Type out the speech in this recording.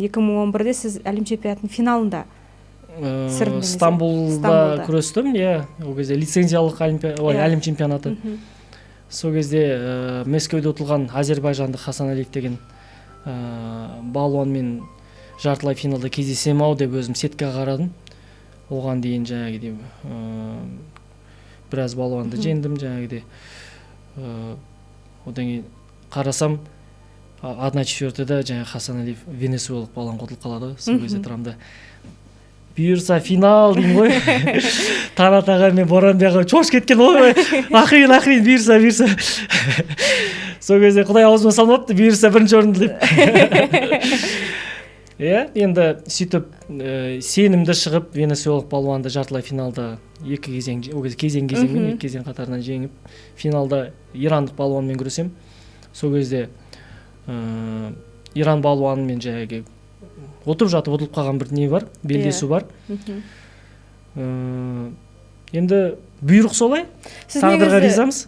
2011-де сіз әлем чемпионатының финалында Стамбулда күрестім, ол кезде лицензиялық әлем чемпионаты. Сол кезде Мәскеуде ұтылған азербайжандық Хасан Алиев деген балуанмен жартылай финалда кездесем ау деп өзім сеткаға қарадым. Оған дейін жаңағыдай біраз балуанды жеңдім жаңағыдай. Одан кейін қарасам 1/4-да жаңағы Хасан Алиев венесуэлалық балуан ұтылып қалады. Сол кезде тұрамда бұйырса финал деймін ғой. Танат аға мен Боранбек аға шошып кеткен ғой. Ақырын бұйырса. Сол кезде Құдай аузыма салмапты, бұйырса бірінші орынды деп. Енді сөйтіп сенімді шығып венесуэлалық балуанды жартылай финалда кезең қатарынан жеңіп, финалда ирандық балуанмен күресем. Сол кезде Иран балуанымен жаңағы ұтылып қалған бір не бар, белдесу бар. Енді бұйрық солай, тағдырға ризамыз.